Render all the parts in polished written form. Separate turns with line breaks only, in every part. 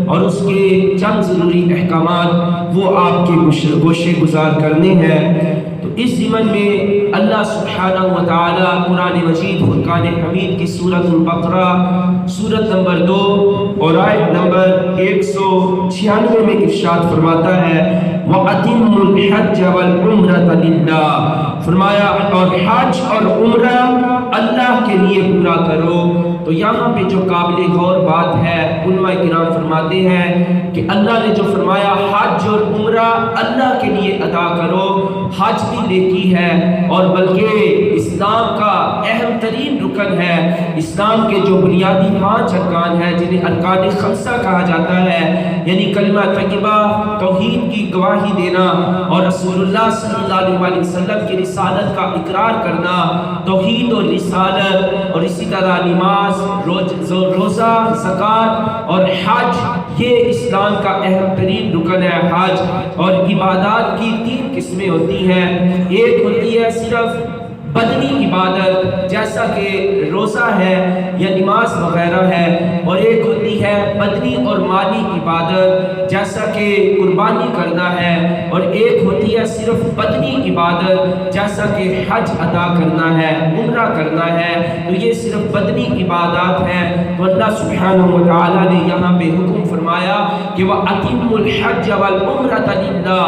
اور اس کے چند ضروری احکامات وہ آپ کے گوشے گزار کرنے ہیں۔ تو اس ضمن میں اللہ سبحانہ و تعالی قرآن مجید فرقان حمید کی سورۃ البقرہ سورت نمبر 2 اور آیت نمبر 196 میں ارشاد فرماتا ہے وَأَتِمُّوا الْحَجَّ وَالْعُمْرَةَ لِلَّهِ، فرمایا اور حج اور عمرہ اللہ کے لیے پورا کرو۔ تو یہاں پہ جو قابل غور بات ہے، علماء کرام فرماتے ہیں کہ اللہ نے جو فرمایا حج اور عمرہ اللہ کے لیے ادا کرو، حج بھی نیکی ہے اور بلکہ اسلام کا اہم ترین رکن ہے۔ اسلام کے جو بنیادی 5 ارکان ہیں جنہیں ارکان خمسہ کہا جاتا ہے، یعنی کلمہ طیبہ، توحید کی گواہی دینا اور رسول اللہ صلی اللہ علیہ وسلم کی رسالت کا اقرار کرنا، توحید اور رسالت، اور اسی طرح نماز، روزہ، زکوٰۃ اور حج، یہ اسلام کا اہم ترین رکن ہے۔ حج اور عبادات کی 3 قسمیں ہوتی ہیں، ایک ہوتی ہے صرف بدنی عبادت جیسا کہ روزہ ہے یا نماز وغیرہ ہے، اور ایک ہوتی ہے بدنی اور مالی عبادت جیسا کہ قربانی کرنا ہے، اور ایک ہوتی ہے صرف بدنی عبادت جیسا کہ حج ادا کرنا ہے، عمرہ کرنا ہے۔ تو یہ صرف بدنی عبادات ہیں۔ تو اللہ سبحانہ و تعالی نے یہاں پہ حکم فرمایا کہ وَأَتِمُّوا الْحَجَّ وَالْعُمْرَةَ لِلَّهِ،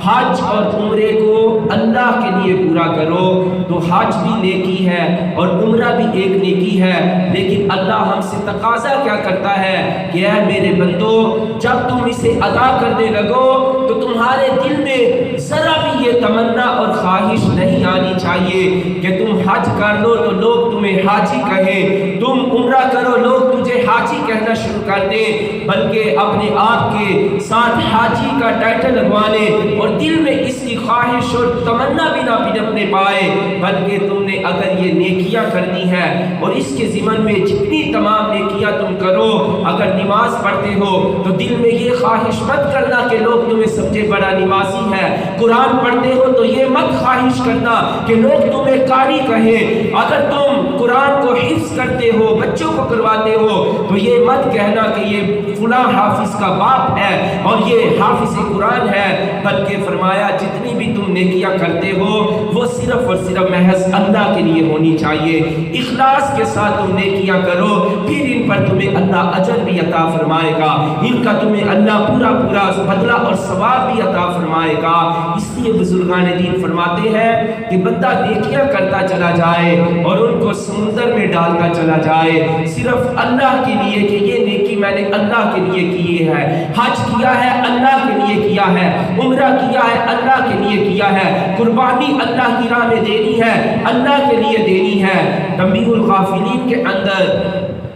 حج اور عمرے کو اللہ کے لیے پورا کرو۔ تو حج بھی نیکی ہے اور عمرہ بھی ایک نیکی ہے، لیکن اللہ ہم سے تقاضا کیا کرتا ہے کہ اے میرے بندو، جب تم اسے ادا کرنے لگو تو تمہارے دل میں ذرا بھی یہ تمنا اور خواہش نہیں آنی چاہیے کہ تم حج کر لو تو لوگ تمہیں حاجی کہیں، تم عمرہ کرو لوگ تجھے حاجی کہنا شروع کر دیں، بلکہ اپنے آپ کے ساتھ حاجی کا ٹائٹل لگوانے اور دل میں اس کی خواہش اور تمنا بھی نہ پنپنے پائے، بلکہ تم نے اگر یہ نیکیاں کرنی ہے اور اس کے ضمن میں جتنی تمام نیکیاں تم کرو، اگر نماز پڑھتے ہو تو دل میں یہ خواہش مت کرنا کہ لوگ تمہیں سمجھے بڑا نمازی ہے، قرآن پڑھتے ہو تو یہ مت خواہش کرنا کہ لوگ تمہیں قاری کہیں، اگر تم قرآن کو حفظ کرتے ہو، بچوں کو کرواتے ہو تو یہ مت کہنا کہ یہ فلاں حافظ کا باپ ہے اور یہ حافظ قرآن ہے، بلکہ فرمایا جتنی بھی تم نیکیاں کرتے ہو وہ صرف اور صرف محض اللہ کے لیے ہونی چاہیے، اخلاص کے ساتھ تم نیکیاں کرو، پھر ان پر تمہیں اللہ اجر بھی عطا فرمائے گا، ان کا تمہیں اللہ پورا بدلہ اور ثواب بھی عطا فرمائے گا۔ اس لیے بزرگان دین فرماتے ہیں کہ بندہ نیکیاں کرتا چلا جائے اور ان کو سمندر میں ڈالتا چلا جائے صرف اللہ کے لیے کہ یہ نیکی میں نے اللہ کے لیے کی ہے، حج کیا ہے اللہ کے لیے کیا ہے، عمرہ کیا ہے اللہ کے لیے کیا ہے، قربانی اللہ کی راہ میں دینی ہے اللہ کے لیے دینی ہے۔ تنبیہ الغافلین کے اندر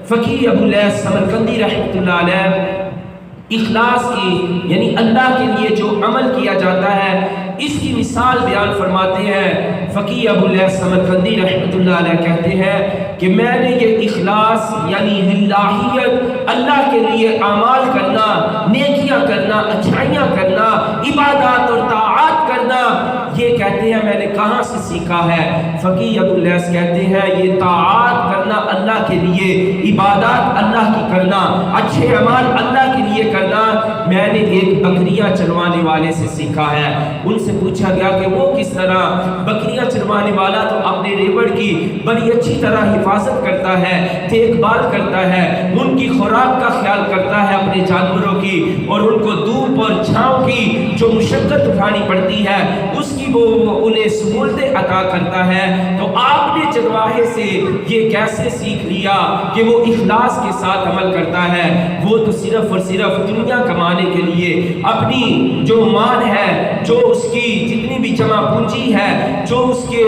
فقیہ ابو الیاس سمرقندی رحمۃ اللہ علیہ اخلاص کی یعنی اللہ کے لیے جو عمل کیا جاتا ہے اس کی مثال بیان فرماتے ہیں۔ فقیہ ابو الیاس سمرقندی رحمۃ اللہ علیہ کہتے ہیں کہ میں نے یہ اخلاص یعنی للہیت، اللہ کے لیے اعمال کرنا، نیکیاں کرنا، اچھائیاں کرنا، عبادات اور طاعات کرنا، یہ کہتے ہیں میں نے کہاں سے سیکھا ہے؟ فقیہ ابو الیاس کہتے ہیں یہ طاعات کرنا اللہ کے لیے، عبادات اللہ کی کرنا، اچھے اعمال اللہ کے لیے کرنا میں نے ایک بکریاں چروانے والے سے سیکھا ہے۔ ان سے پوچھا گیا کہ وہ کس طرح؟ بکریاں چروانے والا تو اپنے ریوڑ کی بڑی اچھی طرح حفاظت کرتا ہے، دیکھ بھال کرتا ہے، ان کی خوراک کا خیال کرتا ہے اپنے جانوروں کی، اور ان کو دھوپ اور چھاؤں کی جو مشقت اٹھانی پڑتی ہے اس کی وہ انہیں سہولتیں عطا کرتا ہے۔ تو آپ نے چرواہے سے یہ کیسے سیکھ لیا کہ وہ اخلاص کے ساتھ عمل کرتا ہے؟ وہ تو صرف اور صرف دنیا کمانے کے لیے اپنی جو مال ہے، جو اس کی جتنی بھی جمع پونجی ہے، جو اس کے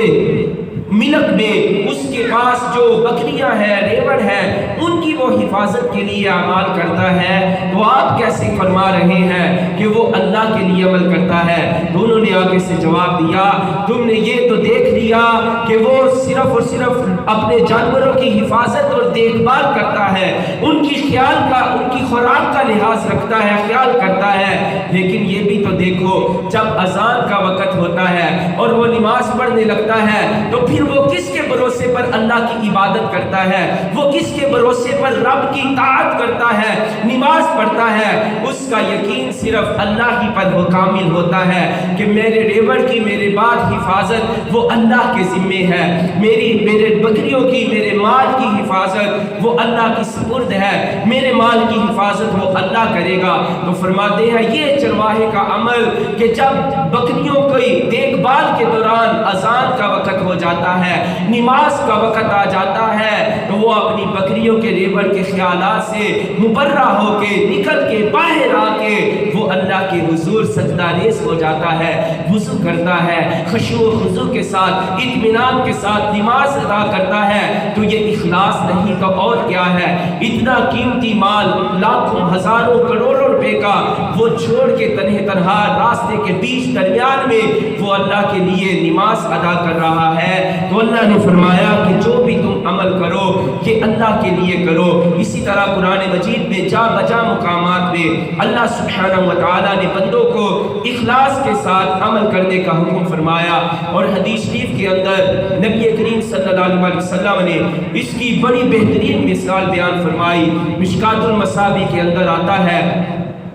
ملک میں اس کے پاس جو بکریاں ہیں، ریوڑ ہے، ان کی وہ حفاظت کے لیے اعمال کرتا ہے۔ تو آپ کیسے فرما رہے ہیں کہ وہ اللہ کے لیے عمل کرتا ہے؟ تو انہوں نے آگے سے جواب دیا تم نے یہ تو دیکھ لیا کہ وہ صرف اور صرف اپنے جانوروں کی حفاظت اور دیکھ بھال کرتا ہے، ان کی خیال کا، ان کی خوراک کا لحاظ لحاظ رکھتا ہے، خیال کرتا ہے، لیکن یہ بھی تو دیکھو جب اذان کا وقت ہوتا ہے اور وہ نماز پڑھنے لگتا ہے تو پھر وہ کس کے بھروسے پر اللہ کی عبادت کرتا ہے، وہ کس کے بھروسے پر رب کی اطاعت کرتا ہے، نماز پڑھتا ہے، اس کا یقین صرف اللہ ہی پر وہ کامل ہوتا ہے کہ میرے ریوڑ کی، میرے بعد حفاظت وہ اللہ کے ذمے ہے، میرے بکریوں کی، میرے مال کی حفاظت وہ اللہ کی سپرد ہے، میرے مال کی حفاظت وہ اللہ کرے گا۔ تو فرماتے ہیں یہ چرواہے کا عمل کہ جب بکریوں کی دیکھ بھال کے دوران اذان کا وقت ہو جاتا ہے، نماز کا وقت آ جاتا ہے، تو وہ اپنی بکریوں کے ریوڑ کے خیالات سے مبرہ ہو کے نکل کے باہر آ کے وہ اللہ کے حضور سجدہ ریز ہو جاتا ہے، وضو کرتا ہے، خشوع و خضوع کے ساتھ، اطمینان کے ساتھ نماز ادا کرتا ہے۔ تو یہ اخلاص نہیں تو اور کیا ہے؟ اتنا قیمتی مال، لاکھوں ہزاروں کروڑوں روپے کا وہ چھوڑ کے تنہا راستے کے بیچ درمیان میں وہ اللہ کے لیے نماز ادا کر رہا ہے۔ تو اللہ نے فرمایا کہ جو بھی تم عمل کرو یہ اللہ کے لیے کرو۔ اسی طرح قرآن مجید میں جا بجا مقامات میں اللہ سبحانہ وتعالی نے بندوں کو اخلاص کے ساتھ عمل کرنے کا حکم فرمایا، اور حدیث شریف کے اندر نبی کریم صلی اللہ علیہ وسلم نے اس کی بڑی بہترین مثال بیان فرمائی۔ مشکات المصابیح کے اندر آتا ہے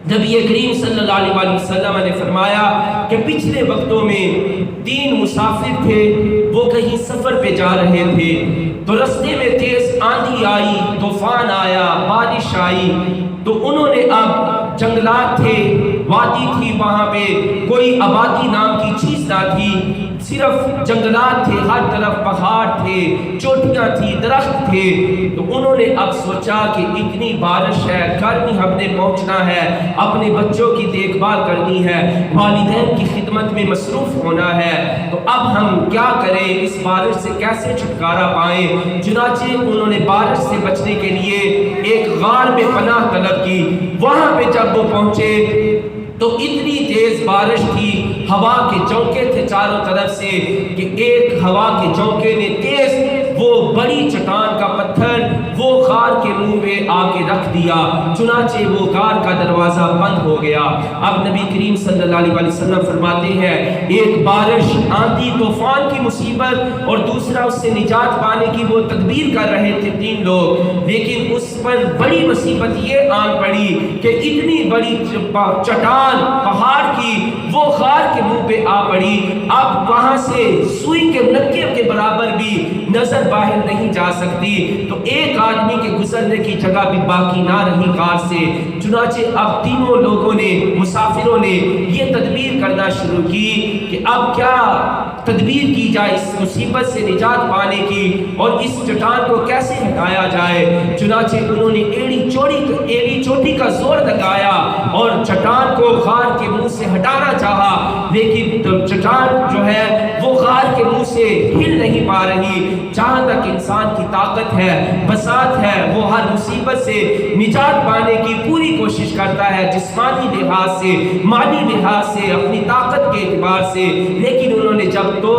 نبی کریم صلی اللہ علیہ وسلم نے فرمایا کہ پچھلے وقتوں میں 3 مسافر تھے، وہ کہیں سفر پہ جا رہے تھے، تو رستے میں تیز آندھی آئی، طوفان آیا، بارش آئی، تو انہوں نے اب جنگلات تھے، وادی تھی، وہاں پہ کوئی آبادی نام کی چیز نہ تھی، صرف جنگلات تھے، ہر طرف پہاڑ تھے، چوٹیاں تھی، درخت تھے۔ تو انہوں نے اب سوچا کہ اتنی بارش ہے، گھر بھی ہم نے پہنچنا ہے، اپنے بچوں کی دیکھ بھال کرنی ہے، والدین کی خدمت میں مصروف ہونا ہے، تو اب ہم کیا کریں، اس بارش سے کیسے چھٹکارا پائیں؟ چنانچہ انہوں نے بارش سے بچنے کے لیے ایک غار میں پناہ طلب کی۔ وہاں پہ جب وہ پہنچے تو اتنی تیز بارش تھی، ہوا کے جھونکے تھے چاروں طرف سے کہ ایک ہوا کے جھونکے نے تیز وہ بڑی چٹان کا پتھر وہ غار کے منہ پہ آ کے رکھ دیا، چنانچہ وہ غار کا دروازہ بند ہو گیا۔ اب نبی کریم صلی اللہ علیہ وسلم فرماتے ہیں ایک بارش، آندھی، طوفان کی مصیبت، اور دوسرا اس سے نجات پانے کی وہ تدبیر کر رہے تھے 3 لوگ، لیکن اس پر بڑی مصیبت یہ آن پڑی کہ اتنی بڑی چٹان پہاڑ کی وہ غار کے منہ پہ آ پڑی، اب وہاں سے سوئی کے نکے کے برابر بھی نظر باہر نہیں جا سکتی، تو ایک آدمی کے گزرنے کی جگہ بھی باقی نہ رہی غار سے۔ چنانچہ اب تینوں لوگوں نے، مسافروں نے یہ تدبیر کرنا شروع کی کہ اب کیا تدبیر کی جائے اس مصیبت سے نجات پانے کی، اور اس چٹان کو کیسے ہٹایا جائے۔ چنانچہ انہوں نے ایڑی چوٹی کا زور لگایا اور چٹان کو غار کے منہ سے ہٹانا چاہا، لیکن چٹان جو ہے وہ غار کے منہ سے ہل نہیں پا رہی۔ جہاں تک انسان کی طاقت ہے، بساط ہے، وہ ہر مصیبت سے نجات پانے کی پوری کوشش کرتا ہے، جسمانی لحاظ سے، مالی لحاظ سے، اپنی طاقت کے اعتبار سے، لیکن انہوں نے جب تو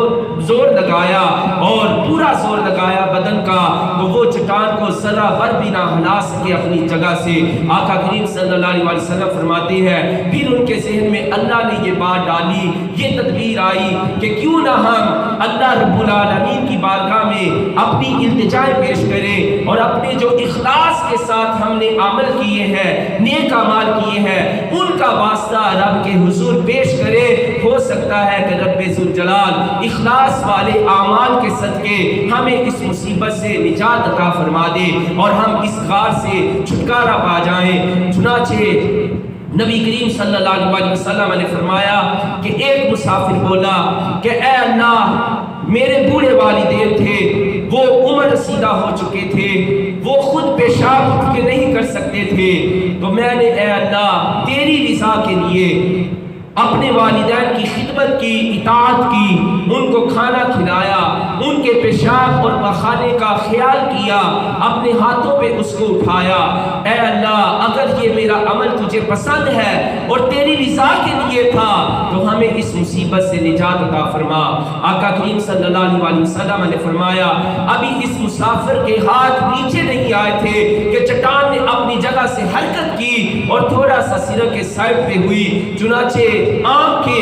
زور لگایا اور پورا زور لگایا بدن کا، تو وہ چٹان کو ذرہ بھر بھی نہ ہلا سکے اپنی جگہ سے۔ آقا کریم صلی اللہ علیہ وسلم فرماتے ہیں پھر ان کے ذہن میں اللہ نے یہ بات ڈالی، یہ تدبیر آئی کہ کیوں نہ ہم اللہ رب العالمین کی بارگاہ میں اپنی التجائے پیش کریں، اور اپنے جو اخلاص کے ساتھ ہم نے عمل کیے ہیں، نیک اعمال کیے ہیں، ان کا واسطہ رب کے حضور پیش کرے۔ ہو سکتا ہے کہ رب ذوالجلال اخلاص والے اعمال کے صدقے ہمیں اس مصیبت سے نجات عطا فرما دے اور ہم اس غار سے چھٹکارا پا جائیں۔ چنانچہ نبی کریم صلی اللہ علیہ وسلم نے فرمایا کہ ایک مسافر بولا کہ اے اللہ، میرے بوڑھے والدین تھے، وہ عمر رسیدہ ہو چکے تھے، وہ خود پیشاب اٹھ کے نہیں کر سکتے تھے، تو میں نے اے اللہ تیری رضا کے لیے اپنے والدین کی خدمت کی، اطاعت کی، ان کو کھانا کھلایا، ان کے پیشاب پیشاب اور پخانے کا خیال کیا، اپنے ہاتھوں پہ اس کو اٹھایا۔ اے اللہ اگر یہ میرا عمل تجھے پسند ہے اور تیری رضا کے لیے تھا تو ہمیں اس مصیبت سے نجات عطا فرما۔ آقا کریم صلی اللہ علیہ وسلم نے فرمایا ابھی اس مسافر کے ہاتھ نیچے نہیں آئے تھے کہ چٹان نے اپنی جگہ سے حرکت کی اور تھوڑا سا سرک کے سائڈ پہ ہوئی، چنانچہ آنکھ کے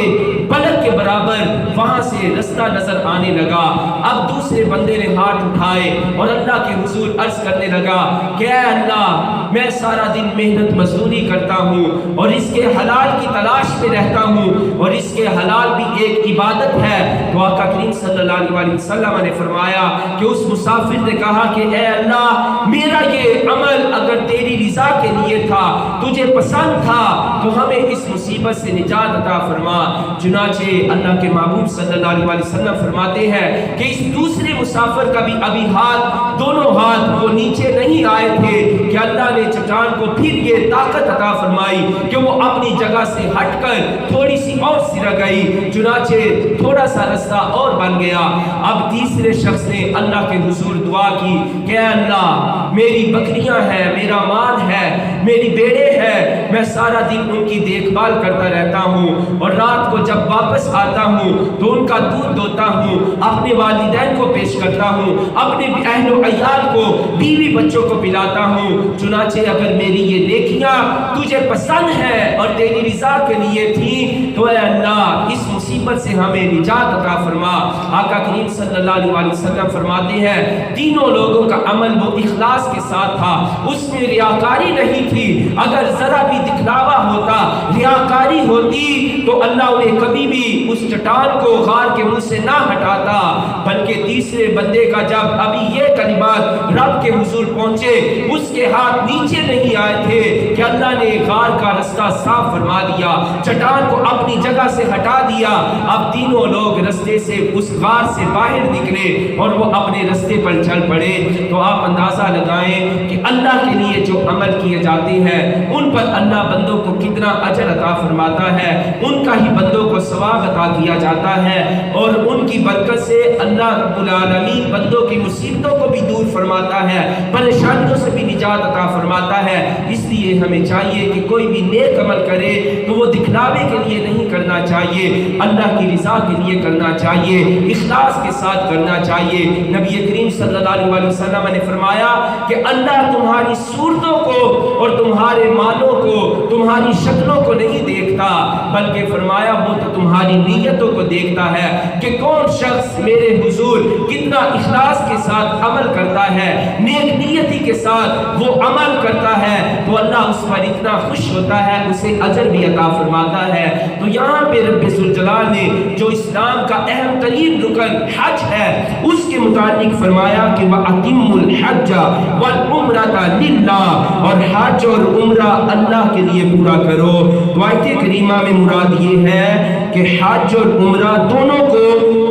پلک کے برابر وہاں سے رستہ نظر آنے لگا۔ اب دوسرے بندے نے ہاتھ اٹھائے اور اللہ کے حضور عرض کرنے لگا کہ اے اللہ میں سارا دن محنت مزدوری کرتا ہوں اور اس کے حلال کی تلاش میں رہتا ہوں اور اس کے حلال بھی ایک عبادت ہے۔ تو آقا کریم صلی اللہ علیہ وسلم نے فرمایا کہ اس مسافر نے کہا کہ اے اللہ میرا یہ عمل اگر تیری رضا کے لیے تھا، تجھے پسند تھا تو ہمیں اس مصیبت سے نجات عطا فرما۔ چنانچہ اللہ کے محبوب صلی اللہ علیہ وسلم فرماتے ہیں کہ اس دوسرے مسافر کا بھی ابھی ہاتھ، دونوں ہاتھ وہ نیچے نہیں آئے تھے کہ اللہ نے چٹان کو پھر یہ طاقت عطا فرمائی کہ وہ اپنی جگہ سے ہٹ کر تھوڑی سی اور سرک گئی، چنانچہ تھوڑا سا رستہ اور بن گیا۔ اب تیسرے شخص نے اللہ کے حضور دعا کی کہ اے اللہ میری بکریاں ہیں، میرا مال ہے، میری بیڑے ہیں، میں سارا دن ان کی دیکھ بھال کرتا رہتا ہوں اور رات کو جب واپس آتا ہوں تو ان کا دودھ دوتا ہوں، اپنے والدین کو پیش کرتا ہوں، اپنے اہل و عیال کو، بیوی بچوں کو پلاتا ہوں۔ چنانچہ اگر میری یہ نیکیاں تجھے پسند ہے اور تیری رضا کے لیے تھی تو اے اللہ اس مصیبت سے ہمیں نجات عطا فرما۔ آقا کریم صلی اللہ علیہ وسلم فرماتے ہیں تینوں لوگوں کا عمل وہ اخلاص کے ساتھ تھا، اس میں ریاکاری نہیں تھی۔ اگر ذرا بھی دکھلاوا ہوتا، ریاکاری ہوتی تو اللہ انہیں کبھی بھی اس چٹان کو غار کے منہ سے نہ ہٹاتا، بلکہ تیسرے بندے کا جب ابھی یہ کلمات رب کے حضور پہنچے اس کے ہاتھ نیچے نہیں آئے تھے کہ اللہ نے غار کا رستہ صاف فرما دیا، چٹان کو اپنی جگہ سے ہٹا دیا۔ اب تینوں لوگ رستے سے اس غار سے باہر نکلے اور وہ اپنے رستے پر چل پڑے۔ تو آپ اندازہ لگائیں کہ اللہ کے لیے جو عمل کیے جاتے ہیں ان پر اللہ بندوں کو کتنا اجر عطا فرماتا ہے، ان کا ہی بندوں کو ثواب عطا کیا جاتا ہے اور ان کی برکت سے اللہ رب العالمین بندوں کی مصیبتوں کو بھی دور فرماتا ہے، پریشانیوں سے بھی نجات عطا فرماتا ہے۔ اس لیے ہمیں چاہیے کہ کوئی بھی نیک عمل کرے تو وہ دکھلاوے کے لیے نہیں کرنا چاہیے، اللہ کی رضا کے لیے کرنا چاہیے، اخلاص کے ساتھ کرنا چاہیے۔ نبی کریم صلی اللہ علیہ وسلم نے فرمایا کہ اللہ تمہاری صورتوں کو اور تمہارے مالوں کو، تمہاری شکلوں کو نہیں دیکھتا، بلکہ فرمایا وہ تو تمہاری نیتوں کو دیکھتا ہے کہ کون شخص میرے حضور کتنا اخلاص کے ساتھ عمل کرتا ہے، نیک نیتی کے ساتھ وہ عمل کرتا ہے تو اللہ اس پر اتنا خوش ہوتا ہے، اسے اجر بھی عطا فرماتا ہے۔ تو یہاں پہ رب ذوالجلال نے جو اسلام کا اہم ترین رکن حج ہے اس کے متعلق فرمایا کہ وَأَتِمُّ الْحَجَّ وَالْعُمْرَةَ لِلَّهِ، اور حج اور عمرہ اللہ کے لیے پورا کرو۔ تو آیت کریمہ میں مراد یہ ہے کہ حج اور عمرہ دونوں کو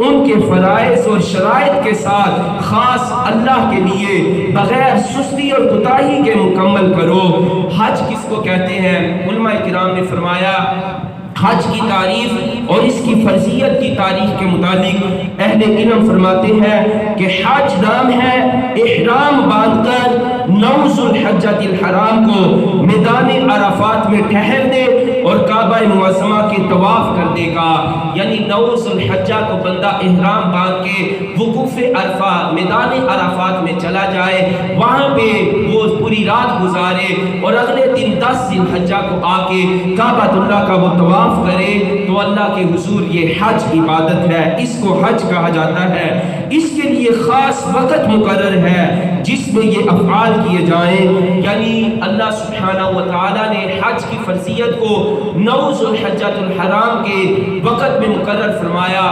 ان کے فرائض اور شرائط کے ساتھ خاص اللہ کے لیے بغیر سستی اور کوتاہی کے مکمل کرو۔ حج کس کو کہتے ہیں؟ علماء کرام نے فرمایا حج کی تعریف اور اس کی فرضیت کی تاریخ کے مطابق اہل علم فرماتے ہیں کہ حج نام ہے احرام باندھ کر 9 ذو الحجۃ الحرام کو میدان عرفات میں ٹھہرنے اور کعبہ معظمہ کے طواف کرنے کا، یعنی 9 ذو الحجہ کو بندہ احرام باندھ کے وقوف عرفہ میدان عرفات میں چلا جائے، وہاں پہ وہ پوری رات گزارے اور اگلے دن 10 ذی الحجہ کو آ کے کعبۃ اللہ کا وہ طواف کرے تو اللہ کے حضور یہ حج عبادت ہے، اس کو حج کہا جاتا ہے۔ اس کے لیے خاص وقت مقرر ہے جس میں یہ افعال کیے جائیں، یعنی اللہ سبحانہ و تعالیٰ نے حج کی فرضیت کو 9 ذو الحجۃ الحرام کے وقت میں مقرر فرمایا۔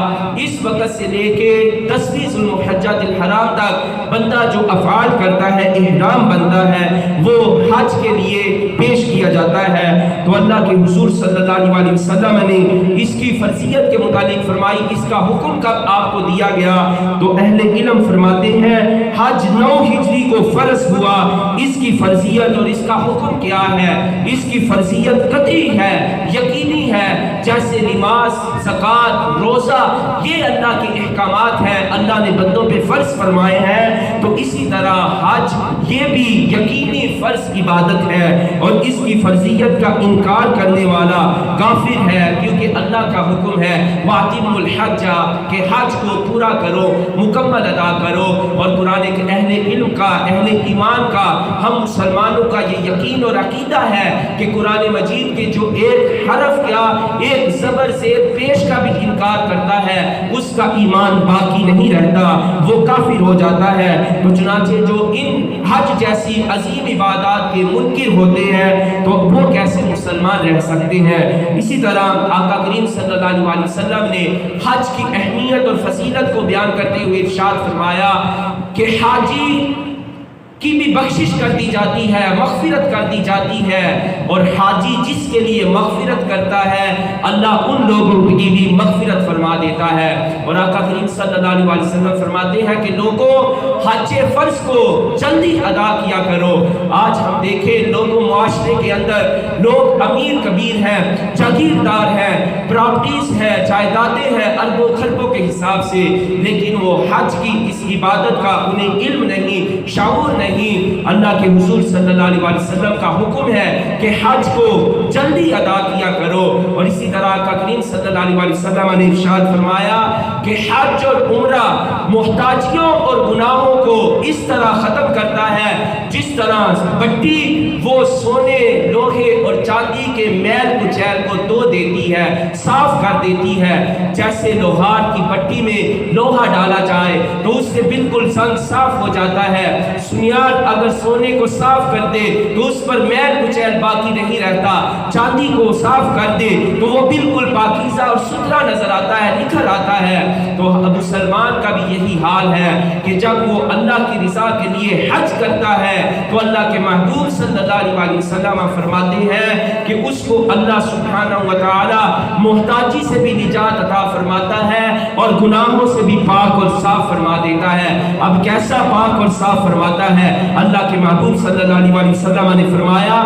اس وقت سے لے کے 10ویں ذو الحجۃ الحرام تک بندہ جو افعال کرتا ہے، احرام بندہ ہے، وہ حج کے لیے پیش کیا جاتا ہے۔ تو اللہ کے حضور صلی اللہ علیہ وسلم نے اس کی فرضیت کے متعلق فرمائی اس کا حکم کب آپ کو دیا گیا، تو اہل علم فرماتے ہیں حج 9 ہجری ہجری کو فرض ہوا، اس کی فرضیت اور اس کا حکم کیا ہے؟ اس کی فرضیت قطعی ہے، یقینی ہے، جیسے نماز، زکوٰۃ، روزہ یہ اللہ کے احکامات ہیں، اللہ نے بندوں پہ فرض فرمائے ہیں، تو اسی طرح حج یہ بھی یقینی فرض عبادت ہے، اور اس کی فرضیت کا انکار کرنے والا کافر ہے، کیونکہ اللہ کا حکم ہے وَأَتِمُّ الْحَجَّ کہ حج کو پورا کرو، مکمل ادا کرو۔ اور قرآن کے اہل علم کا، اہل ایمان کا، ہم مسلمانوں کا یہ یقین اور عقیدہ ہے کہ قرآن مجید کے جو ایک حرف یا ایک زبر سے پیش کا بھی انکار کرتا ہے اس کا ایمان باقی نہیں رہتا، وہ کافر ہو جاتا ہے۔ تو چنانچہ جو ان حج جیسی عظیم عبادات کے منکر ہوتے ہیں تو وہ کیسے مسلمان رہ سکتے ہیں؟ اسی طرح آقا کریم صلی اللہ علیہ وسلم نے حج کی اہمیت اور فضیلت کو بیان کرتے ہوئے ارشاد فرمایا کہ حاجی کی بھی بخشش کر دی جاتی ہے، مغفرت کر دی جاتی ہے، اور حاجی جس کے لیے مغفرت کرتا ہے اللہ ان لوگوں کی بھی مغفرت فرما دیتا ہے۔ اور آقا کریم صلی اللہ علیہ وسلم فرماتے ہیں کہ لوگوں حج فرض کو جلدی ادا کیا کرو۔ آج ہم دیکھیں لوگوں معاشرے کے اندر لوگ امیر کبیر ہیں، جاگیردار ہیں، پراپرٹیز ہیں، جائیدادیں ہیں اربوں خربوں کے حساب سے، لیکن وہ حج کی اس عبادت کا انہیں علم نہیں، شعور نہیں۔ اللہ کے حضور صلی اللہ علیہ وسلم کا حکم ہے کہ حج کو جلدی ادا کیا کرو۔ اور اسی طرح آقا کریم صلی اللہ علیہ وسلم نے ارشاد فرمایا کہ حج اور عمرہ محتاجیوں اور گناہوں کو اس طرح ختم کرتا ہے جس طرح بٹی وہ سونے، لوہے اور چاندی کے میل کچیل کو دھو دیتی ہے، صاف کر دیتی ہے۔ جیسے لوہار کی بٹی میں لوہا ڈالا جائے تو اس سے بالکل زنگ صاف ہو جاتا ہے، سنیار اگر سونے کو صاف کر دے تو اس پر میل کچیل باقی نہیں رہتا، چاندی کو صاف کر دے تو وہ بالکل پاکیزہ اور ستھرا نظر آتا ہے، نکھر آتا ہے۔ تو مسلمان کا بھی یہی حال ہے کہ جب وہ اللہ کی رضا کے لیے حج کرتا ہے تو اللہ کے محبوب صلی اللہ علیہ وسلم فرماتے ہیں کہ اس کو اللہ سبحانہ و تعالی محتاجی سے بھی نجات عطا فرماتا ہے اور گناہوں سے بھی پاک اور صاف فرما دیتا ہے۔ اب کیسا پاک اور صاف فرماتا ہے؟ اللہ کے محبوب صلی اللہ علیہ وسلم نے فرمایا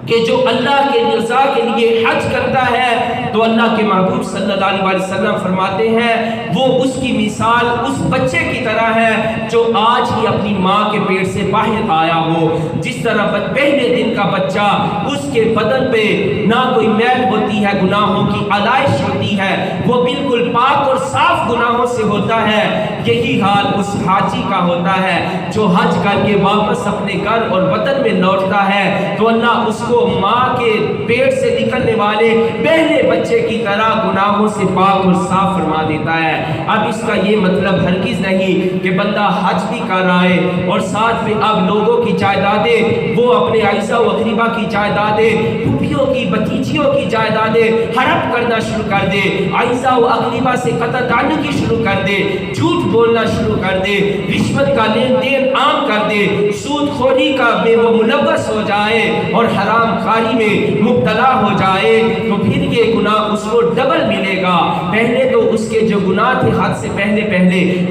کہ جو اللہ کے رضا کے لیے حج کرتا ہے تو اللہ کے محبوب صلی اللہ علیہ وسلم فرماتے ہیں وہ اس کی مثال اس بچے کی طرح ہے جو آج ہی اپنی ماں کے پیٹ سے باہر آیا ہو۔ جس طرح پہلے دن کا بچہ اس کے بدن پہ نہ کوئی میل ہوتی ہے، گناہوں کی علائش ہوتی ہے، وہ بالکل پاک اور صاف گناہوں سے ہوتا ہے، یہی حال اس حاجی کا ہوتا ہے جو حج کر کے واپس اپنے گھر اور وطن میں لوٹتا ہے تو اللہ اس کو ماں کے پیٹ سے نکلنے والے پہلے بچے کی طرح گناہوں سے پاک اور صاف فرما دیتا ہے۔ اب اس کا یہ مطلب ہرگز نہیں کہ بندہ حج بھی کر رہا ہے اور ساتھ میں اب لوگوں کی جائیدادیں، وہ اپنے عائزہ و اقربا کی جائیدادیں، پھوپھیوں کی، بتیجیوں کی جائیدادیں ہڑپ کرنا شروع کر دے، عائزہ و اقربا سے قطع تعلقی شروع کر دے، جھوٹ بولنا شروع کر دے، رشوت کا لین دین عام کر دے، سود خوری کا میں وہ ملوث ہو جائے اور حرام خاری میں مبتلا ہو جائے تو پھر یہ گناہ اس کو ڈبل ملے گا۔ پہلے تو اس کے جو گناہ تھے حج سے پہلے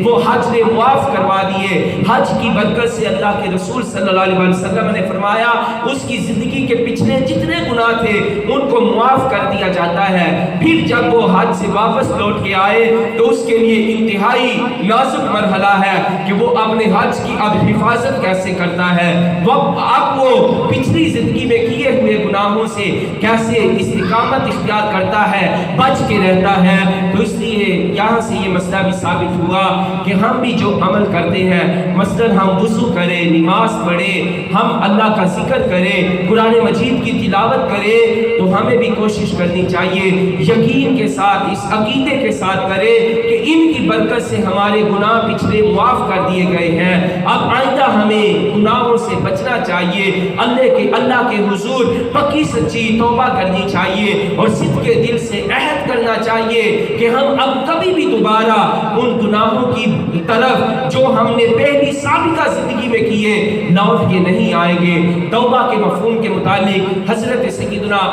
وہ حج نے معاف کروا دیے، حج کی برکت سے اللہ کے رسول صلی اللہ علیہ وسلم نے فرمایا اس کی زندگی کے پچھلے جتنے گناہ تھے ان کو معاف کر دیا جاتا ہے۔ پھر جب وہ حج سے واپس لوٹ کے آئے تو اس کے لیے انتہائی نازک مرحلہ ہے کہ وہ اپنے حج کی اب حفاظت کیسے کرتا ہے، اب وہ پچھلی زندگی میں کیے ہوئے گناہوں سے کیسے استقامت اختیار کرتا ہے، بچ کے رہتا ہے۔ تو اس لیے یہاں سے یہ مسئلہ بھی ثابت ہوا کہ ہم بھی جو عمل کرتے ہیں، مثلا ہم وضو کریں، نماز پڑھیں، ہم اللہ کا ذکر کریں، قرآن مجید کی تلاوت کریں، تو ہمیں بھی کوشش کرنی چاہیے یقین کے ساتھ، اس عقیدے کے ساتھ کریں کہ ان کی برکت سے ہمارے گناہ پچھلے معاف کر دیے گئے ہیں۔ اب آئندہ ہمیں گناہوں سے بچنا چاہیے، اللہ کے حضور پکی سچی توبہ کرنی چاہیے اور صدقے دل سے عہد کرنا چاہیے کہ ہم اب کبھی بھی دوبارہ ان گناہوں کی طرف جو ہم نے پہلی سابقہ زندگی میں کیے لوٹ کے نہیں آئیں گے۔ توبہ کے مفہوم کے متعلق حضرت سیدنا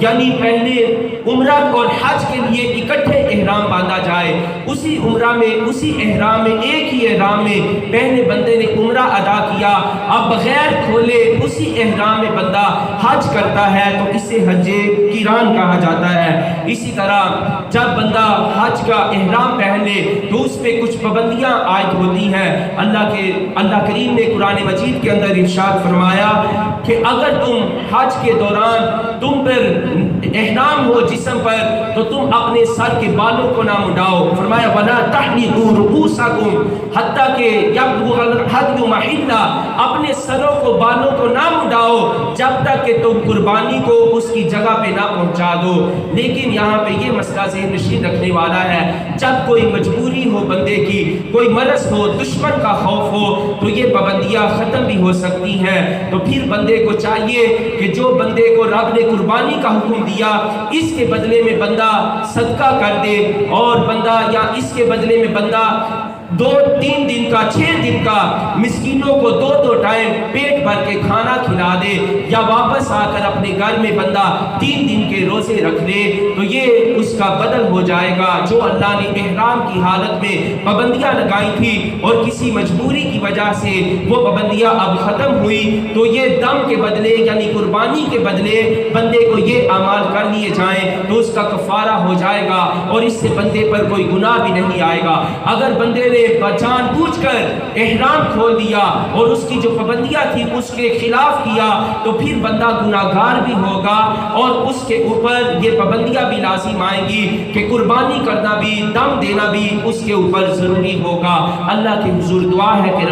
یعنی پہلے عمرہ اور حج کے لیے اکٹھے احرام باندھا جائے، اسی عمرہ میں اسی احرام میں ایک ہی احرام میں پہلے بندے نے عمرہ ادا کیا، اب بغیر کھولے اسی احرام میں بندہ حج کرتا ہے تو اسے حج قران کہا جاتا ہے۔ اسی طرح جب بندہ حج کا احرام پہن لے تو اس پہ کچھ پابندیاں عائد ہوتی ہیں۔ اللہ کریم نے قرآن مجید کے اندر ارشاد فرمایا کہ اگر تم حج کے دوران تم پر احرام ہو جسم پر تو تم اپنے سر کے بالوں کو نہ مڈاؤ، فرمایا وَلَا تَحْلِقُوا رُؤُوسَكُمْ حتیٰ کہ یبلغ الْحَدْیُ مَحِلَّهُ، اپنے سروں کو بالوں کو نہ مڈاؤ جب تک کہ تم قربانی کو اس کی جگہ پہ نہ پہنچا دو۔ لیکن یہاں پہ یہ مسئلہ ذہن نشین رکھنے والا ہے، جب کوئی مجبوری ہو بندے کی، کوئی مرض ہو، دشمن کا خوف ہو تو یہ پابندیاں ختم بھی ہو سکتی ہیں۔ تو پھر بندے کو چاہیے کہ جو بندے کو رب نے قربانی کا حکم دیا اس کے بدلے میں بندہ صدقہ کر دے، اور بندہ یا اس کے بدلے میں بندہ 2-3 دن کا 6 دن کا مسکینوں کو 2 ٹائم پیٹ بھر کے کھانا کھلا دے، یا واپس آ کر اپنے گھر میں بندہ 3 دن کے روزے رکھ لے تو یہ اس کا بدل ہو جائے گا۔ جو اللہ نے احرام کی حالت میں پابندیاں لگائی تھی اور کسی مجبوری کی وجہ سے وہ پابندیاں اب ختم ہوئی تو یہ دم کے بدلے یعنی قربانی کے بدلے بندے کو یہ اعمال کر لیے جائیں تو اس کا کفارہ ہو جائے گا اور اس سے بندے پر کوئی گناہ بھی نہیں آئے گا۔ اگر بندے نے جان بوجھ کر احرام کھول دیا اور اس کی جو پابندیاں تھی اس کے خلاف کیا تو پھر بندہ گناہگار بھی ہوگا اور اس کے اوپر یہ پابندیاں بھی لازم آئیں گی کہ قربانی کرنا بھی، دم دینا بھی اس کے اوپر ضروری ہوگا۔ اللہ کے حضور دعا ہے کہ